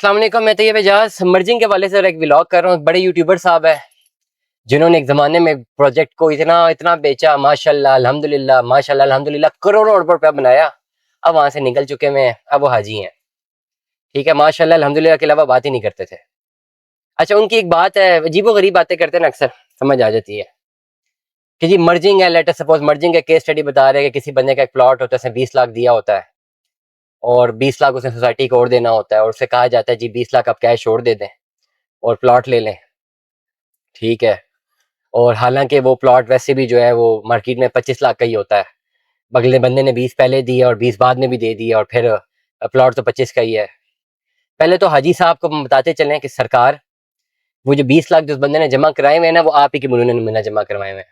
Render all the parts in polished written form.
अस्सलाम वालेकुम। मैं तैयब एजाज मर्जिंग के वाले से एक व्लॉग कर रहा हूँ। बड़े यूट्यूबर साहब है जिन्होंने एक ज़माने में प्रोजेक्ट को इतना इतना बेचा, माशाल्लाह अल्हम्दुलिल्लाह, माशाल्लाह अल्हम्दुलिल्लाह, करोड़ों रुपया बनाया। अब वहां से निकल चुके हैं, अब वो हाजी हैं। ठीक है, माशाल्लाह अल्हम्दुलिल्लाह के अलावा बात ही नहीं करते थे। अच्छा, उनकी एक बात है, अजीबो गरीब बातें करते हैं ना, अक्सर समझ आ जाती है कि जी मर्जिंग है। लेटर सपोज मर्जिंग का केस स्टडी बता रहे हैं कि किसी बंदे का एक प्लॉट होता है, उसने 20 लाख दिया होता है और 20 लाख उसने सोसाइटी को और देना होता है, और उससे कहा जाता है जी 20 लाख आप कैश और दे दें और प्लॉट ले लें। ठीक है, और हालांकि वो प्लॉट वैसे भी जो है वो मार्केट में 25 लाख का ही होता है। अगले बंदे ने 20 पहले दिए और 20 बाद में भी दे दिए, और फिर प्लॉट तो 25 का ही है। पहले तो हाजी साहब को हम बताते चलें कि सरकार, वो जो 20 लाख जिस बंदे ने जमा कराए हुए हैं ना, वो आप ही के मुन्ने ने जमा करवाए हुए हैं।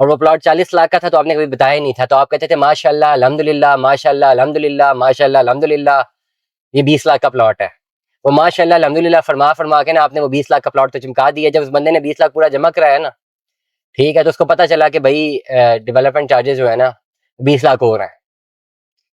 और वो प्लॉट 40 लाख का था तो आपने कभी बताया ही नहीं था, तो आप कहते थे माशाल्लाह अल्हम्दुलिल्लाह, माशाल्लाह अल्हम्दुलिल्लाह, माशाल्लाह अल्हम्दुलिल्लाह, ये 20 लाख का प्लॉट है। वो माशाल्लाह अल्हम्दुलिल्लाह फरमा फरमा के ना आपने वो 20 लाख का प्लॉट तो चमका दिया। जब उस बंदे ने 20 लाख पूरा जमा कराया ना, ठीक है, तो उसको पता चला कि भाई डेवलपमेंट चार्जेस जो है ना 20 लाख और हैं।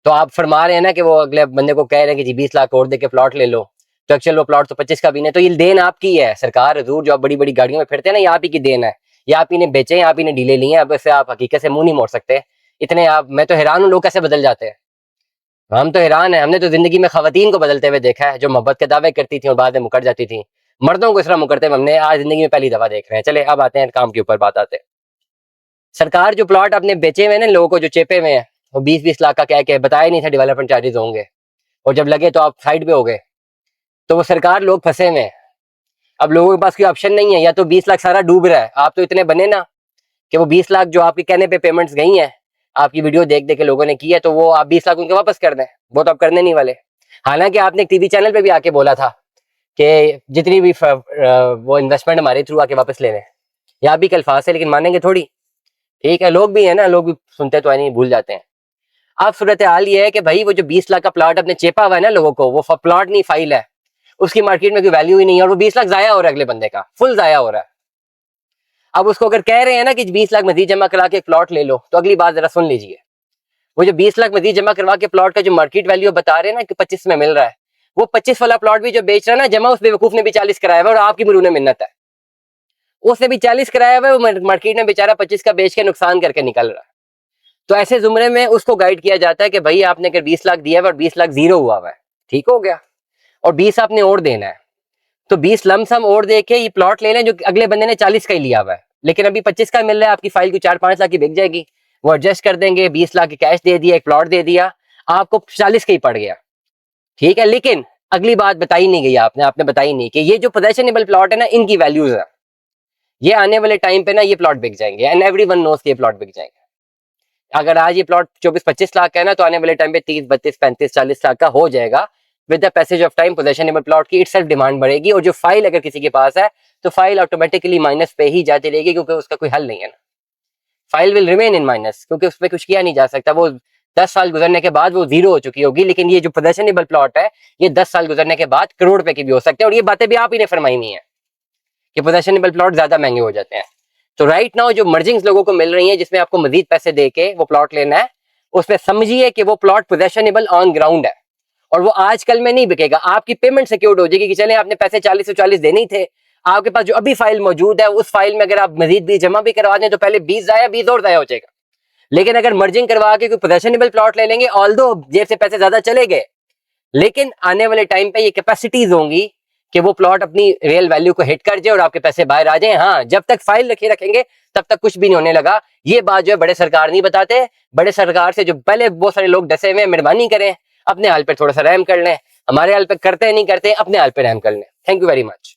तो आप फरमा रहे हैं ना कि वो अगले बंदे को कह रहे हैं कि जी 20 लाख और दे के प्लॉट ले लो, तो एक्चुअल वो प्लॉट तो 25 का भी नहीं। तो ये देन आपकी है। सरकार हजूर जो आप बड़ी बड़ी गाड़ियों में फिरते हैं ना, ये आप ही की देन है। ये आप ही ने बेचे हैं, आप ही ने डीले लिए हैं। अब इससे आप हकीकत से मुंह नहीं मोड़ सकते। इतने आप, मैं तो हैरान हूँ लोग कैसे बदल जाते हैं। हम तो हैरान है, हमने तो जिंदगी में खवातीन को बदलते हुए देखा है, जो मोहब्बत के दावे करती थी और बाद में मुकर जाती थी। मर्दों को इस तरह मुकरते हुए हमने आज जिंदगी में पहली दफा देख रहे हैं। चले अब आते हैं काम के ऊपर, बात आते हैं। सरकार जो प्लॉट अपने बेचे हुए हैं ना लोगों को, जो चेपे में है, वो 20-20 लाख का कह के बताया नहीं था डेवलपमेंट चार्जेस होंगे, और जब लगे तो आप साइड पे हो गए। तो वो सरकार, लोग फंसे हुए हैं। अब लोगों के पास कोई ऑप्शन नहीं है, या तो 20 लाख सारा डूब रहा है। आप तो इतने बने ना कि वो 20 लाख जो आपके कहने पे पेमेंट्स गई हैं, आपकी वीडियो देख देख के लोगों ने की है, तो वो आप 20 लाख उनके वापस कर दें। वो तो आप करने नहीं वाले। हालांकि आपने एक टीवी चैनल पे भी आके बोला था कि जितनी भी वो इन्वेस्टमेंट हमारे थ्रू आके वापस ले लें। ये आप भी के अल्फाज है, लेकिन मानेंगे थोड़ी। ठीक है, लोग भी है ना, लोग भी सुनते तो नहीं, भूल जाते हैं। अब सूरत हाल ये है कि भाई वो जो 20 लाख का प्लॉट अपने चेपा हुआ है ना लोगों को, वो प्लॉट नहीं फाइल है, उसकी मार्केट में कोई वैल्यू ही नहीं है, और वो 20 लाख जाया हो रहा है, अगले बंदे का फुल जाया हो रहा है। अब उसको अगर कह रहे हैं ना कि 20 लाख मजीद जमा करा के प्लॉट ले लो, तो अगली बात जरा सुन लीजिए। वो जो 20 लाख मजीद जमा करवा के प्लॉट का जो मार्केट वैल्यू बता रहे हैं ना कि 25 में मिल रहा है, वो 25 वाला प्लॉट भी जो बेच रहा है ना जमा, उस बेवकूफ ने भी 40 कराया हुआ है, और आपकी मरूने मिन्नत है। उसने भी 40 कराया हुआ है, वो मार्केट में बेचारा 25 का बेच के नुकसान करके निकल रहा है। तो ऐसे जुमरे में उसको गाइड किया जाता है कि भाई आपने अगर 20 लाख दिया है और 20 लाख जीरो हुआ है, ठीक हो गया, और 20 आपने और देना है, तो 20 लमसम और दे के ये प्लॉट ले लें जो अगले बंदे ने 40 का ही लिया हुआ है, लेकिन अभी 25 का मिल रहा है। आपकी फाइल को 4-5 लाख की बिक जाएगी, वो एडजस्ट कर देंगे, 20 लाख की कैश दे दिया, एक प्लॉट दे दिया, आपको 40 का ही पड़ गया। ठीक है, लेकिन अगली बात बताई नहीं गई, आपने बताई नहीं कि ये जो पोजेशनेबल प्लॉट है ना, इनकी वैल्यूज है। ये आने वाले टाइम पे ना ये प्लॉट बिक जाएंगे, एंड एवरीवन नोस ये प्लॉट बिक जाएंगे। अगर आज ये प्लॉट 24-25 लाख का है ना, तो आने वाले टाइम पे 30-32-35-40 लाख का हो जाएगा। With the passage of time possessionable plot की इटसेल्फ डिमांड बढ़ेगी, और जो फाइल अगर किसी के पास है तो फाइल ऑटोमेटिकली माइनस पे ही जाती रहेगी, क्योंकि उसका कोई हल नहीं है ना। File will remain in minus, क्योंकि उस पर कुछ किया नहीं जा सकता। वो 10 साल गुजरने के बाद वो जीरो हो चुकी होगी, लेकिन ये जो पोजेशनेबल प्लॉट है, ये 10 साल गुजरने के बाद करोड़ रुपए की भी हो सकते हैं। और ये बातें भी आप ही ने फरमाई नहीं है कि पोजेशनेबल प्लॉट ज्यादा महंगे हो जाते हैं। तो राइट नाउ जो मर्जिंग्स लोगों को मिल रही है, जिसमें आपको मजीद पैसे दे के वो प्लॉट लेना है, उसमें समझिए कि वो प्लॉट पोजेशनेबल ऑन ग्राउंड है, और वो आजकल में नहीं बिकेगा। आपकी पेमेंट सिक्योर्ड हो जाएगी कि चले आपने पैसे 40 से 40 देने ही थे, आपके पास जो अभी फाइल मौजूद है, उस फाइल में अगर आप मजीद 20 जमा भी करवा दें तो पहले 20 जाया, 20 और जाया हो जाएगा। लेकिन अगर मर्जिंग करवा के कोई पोजेशनेबल प्लॉट ले लेंगे, ऑल्दो जेब से पैसे ज्यादा चले गए, लेकिन आने वाले टाइम पे ये कैपेसिटीज होंगी कि वो प्लॉट अपनी रियल वैल्यू को हिट कर जाए और आपके पैसे बाहर आ जाए। हाँ, जब तक फाइल रखेंगे तब तक कुछ भी नहीं होने लगा। ये बात जो है बड़े सरकार नहीं बताते। बड़े सरकार से जो पहले बहुत सारे लोग डसे हुए हैं, मेहरबानी करें अपने हाल पे थोड़ा सा रहम कर लें। हमारे हाल पे करते नहीं करते, अपने हाल पे रहम कर लें। Thank you very much.